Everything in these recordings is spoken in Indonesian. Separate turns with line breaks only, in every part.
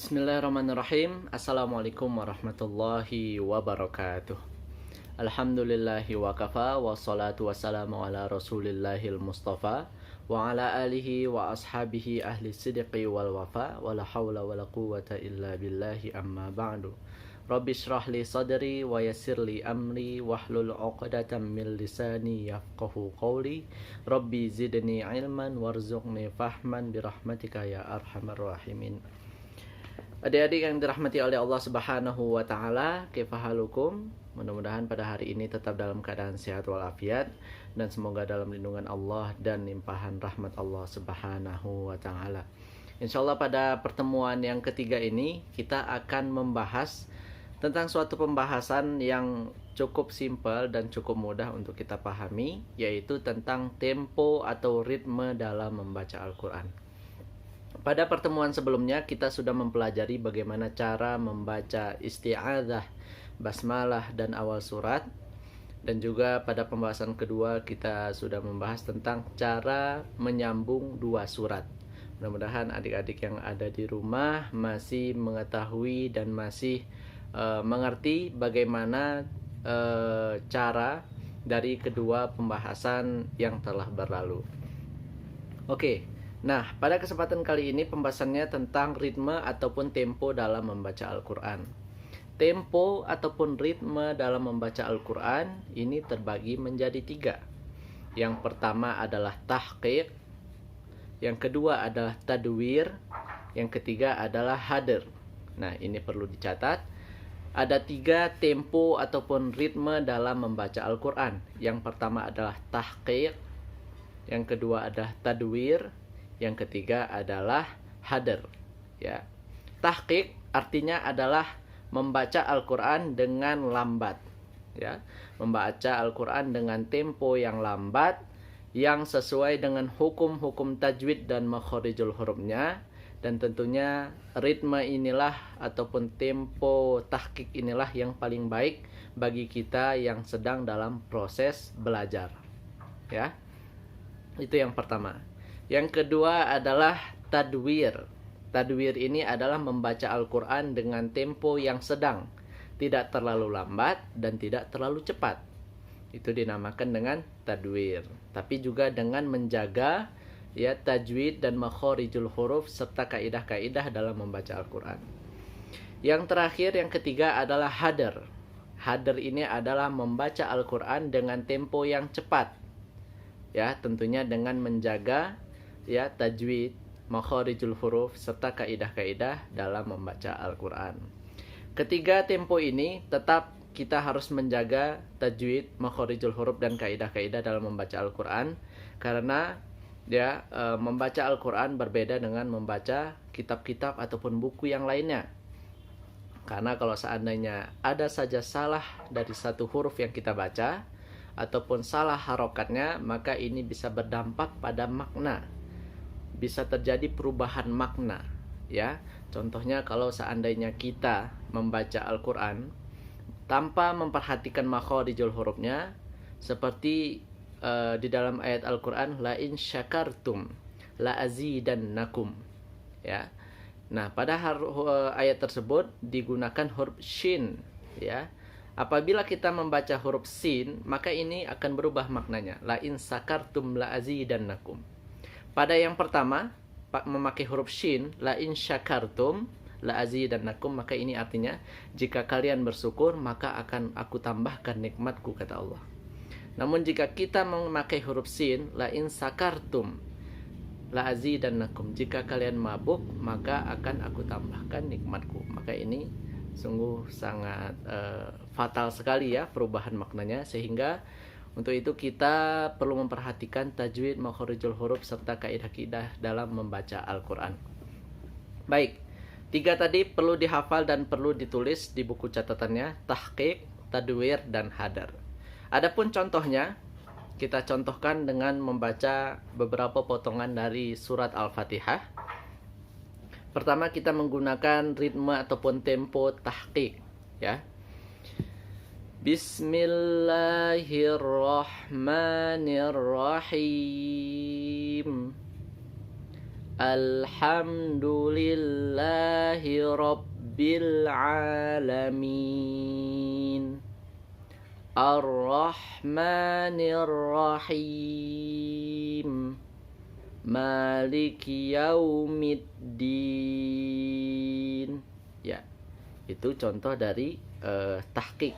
Bismillahirrahmanirrahim. Assalamualaikum warahmatullahi wabarakatuh. Alhamdulillahi wa kafa. Wassalatu wassalamu ala rasulillahil mustafa wa ala alihi wa ashabihi ahli sidqi wal wafa. Wa la hawla wa la quwwata illa billahi amma ba'du. Rabbi shrah li sadri wa yassir li amri wahlul 'uqdatam min lisani yafqahu qawli. Rabbi zidni ilman warzuqni fahman birahmatika ya arhamar rahimin. Adik-adik yang dirahmati oleh Allah Subhanahu wa taala, kaifahalukum? Mudah-mudahan pada hari ini tetap dalam keadaan sehat walafiat dan semoga dalam lindungan Allah dan limpahan rahmat Allah Subhanahu wa taala. Insyaallah pada pertemuan yang ketiga ini kita akan membahas tentang suatu pembahasan yang cukup simpel dan cukup mudah untuk kita pahami, yaitu tentang tempo atau ritme dalam membaca Al-Qur'an. Pada pertemuan sebelumnya kita sudah mempelajari bagaimana cara membaca isti'adzah, basmalah dan awal surat. Dan juga pada pembahasan kedua kita sudah membahas tentang cara menyambung dua surat. Mudah-mudahan adik-adik yang ada di rumah masih mengetahui dan masih mengerti bagaimana cara dari kedua pembahasan yang telah berlalu. Oke. Nah, pada kesempatan kali ini pembahasannya tentang ritme ataupun tempo dalam membaca Al-Quran. Tempo ataupun ritme dalam membaca Al-Quran ini terbagi menjadi tiga. Yang pertama adalah tahqiq, yang kedua adalah tadwir, yang ketiga adalah hadr. Nah, ini perlu dicatat. Ada tiga tempo ataupun ritme dalam membaca Al-Quran. Yang pertama adalah tahqiq, yang kedua adalah tadwir, yang ketiga adalah hadr. Ya. Tahqiq artinya adalah membaca Al-Quran dengan lambat. Ya. Membaca Al-Quran dengan tempo yang lambat, yang sesuai dengan hukum-hukum tajwid dan makhorijul hurufnya. Dan tentunya ritme inilah ataupun tempo tahqiq inilah yang paling baik bagi kita yang sedang dalam proses belajar. Ya. Itu yang pertama. Yang kedua adalah tadwir. Tadwir ini adalah membaca Al-Quran dengan tempo yang sedang, tidak terlalu lambat dan tidak terlalu cepat. Itu dinamakan dengan tadwir. Tapi juga dengan menjaga ya tajwid dan makhorijul huruf serta kaidah-kaidah dalam membaca Al-Quran. Yang terakhir, yang ketiga adalah hadr. Hadr ini adalah membaca Al-Quran dengan tempo yang cepat. Ya, tentunya dengan menjaga ya tajwid, makhorijul huruf serta kaidah-kaidah dalam membaca Al-Quran. Ketiga tempo ini tetap kita harus menjaga tajwid, makhorijul huruf dan kaidah-kaidah dalam membaca Al-Quran, karena ya membaca Al-Quran berbeda dengan membaca kitab-kitab ataupun buku yang lainnya. Karena kalau seandainya ada saja salah dari satu huruf yang kita baca ataupun salah harokatnya, maka ini bisa berdampak pada makna. Bisa terjadi perubahan makna, ya. Contohnya kalau seandainya kita membaca Al-Quran tanpa memperhatikan makhorijul hurufnya, seperti di dalam ayat Al-Quran, la in syakartum la azidannakum, ya. Nah, pada ayat tersebut digunakan huruf shin, ya. Apabila kita membaca huruf sin, maka ini akan berubah maknanya, la in syakartum la azidannakum. Pada yang pertama, memakai huruf shin, la in syakartum la azidannakum, maka ini artinya jika kalian bersyukur maka akan aku tambahkan nikmatku, kata Allah. Namun jika kita memakai huruf sin, la in sakartum la azidannakum, jika kalian mabuk maka akan aku tambahkan nikmatku. Maka ini sungguh sangat fatal sekali ya perubahan maknanya, sehingga untuk itu kita perlu memperhatikan tajwid, makhorijul huruf serta kaidah-kaidah dalam membaca Al-Quran. Baik, tiga tadi perlu dihafal dan perlu ditulis di buku catatannya: tahqiq, tadwir, dan hadr. Adapun contohnya, kita contohkan dengan membaca beberapa potongan dari surat Al-Fatihah. Pertama kita menggunakan ritme ataupun tempo tahqiq, ya. Bismillahirrahmanirrahim. Alhamdulillahi Rabbil Alamin. Ar-Rahmanir Rahim. Maliki Yaumiddin. Ya, itu contoh dari tahqiq.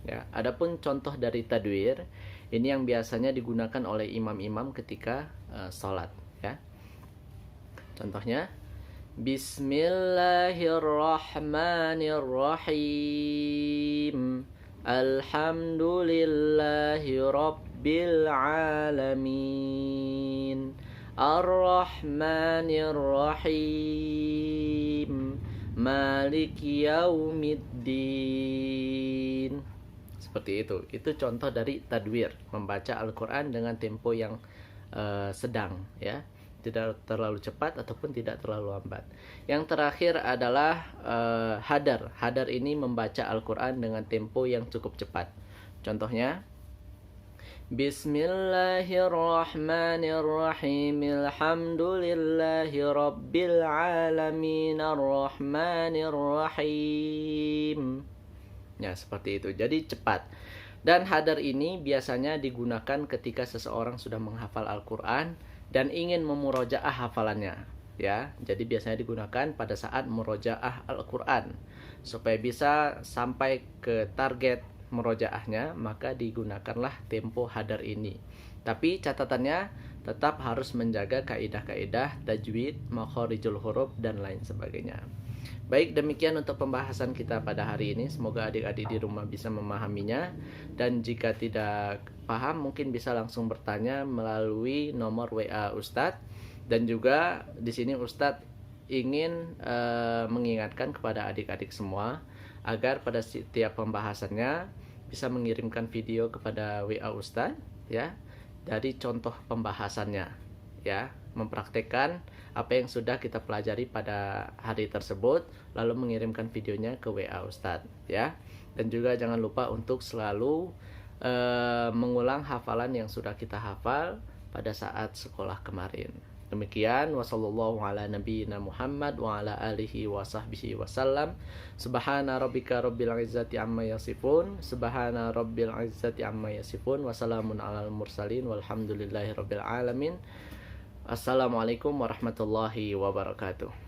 Ya, adapun contoh dari tadwir, ini yang biasanya digunakan oleh imam-imam ketika sholat. Ya, contohnya, Bismillahirrahmanirrahim. Alhamdulillahi Rabbil Alamin. Ar-Rahmanir-Rahim. Maliki Yaumiddin. Seperti itu. Itu contoh dari tadwir, membaca Al-Quran dengan tempo yang sedang, ya, tidak terlalu cepat ataupun tidak terlalu lambat. Yang terakhir adalah hadar. Hadar ini membaca Al-Quran dengan tempo yang cukup cepat. Contohnya, Bismillahirrahmanirrahim. Alhamdulillahi Rabbil Alamin. Ar-Rahmanirrahim. Ya, seperti itu. Jadi cepat. Dan hadar ini biasanya digunakan ketika seseorang sudah menghafal Al-Quran dan ingin memurojaah hafalannya. Ya, jadi biasanya digunakan pada saat murojaah Al-Quran. Supaya bisa sampai ke target murojaahnya, maka digunakanlah tempo hadar ini. Tapi catatannya tetap harus menjaga kaidah-kaidah tajwid, makharijul huruf, dan lain sebagainya. Baik, demikian untuk pembahasan kita pada hari ini. Semoga adik-adik di rumah bisa memahaminya. Dan jika tidak paham, mungkin bisa langsung bertanya melalui nomor WA Ustadz. Dan juga di sini Ustadz ingin mengingatkan kepada adik-adik semua agar pada setiap pembahasannya bisa mengirimkan video kepada WA Ustadz, ya, dari contoh pembahasannya, ya, mempraktekkan apa yang sudah kita pelajari pada hari tersebut, lalu mengirimkan videonya ke WA Ustadz, ya. Dan juga jangan lupa untuk selalu mengulang hafalan yang sudah kita hafal pada saat sekolah kemarin. Demikian, wassallallahu ala nabiyyina Muhammad wa ala alihi wa sahbihi wasallam. Subhana rabbika rabbil izzati amma yasifun. Subhana rabbil izzati amma yasifun. Wassalamun alal mursalin walhamdulillahi rabbil alamin. Assalamualaikum warahmatullahi wabarakatuh.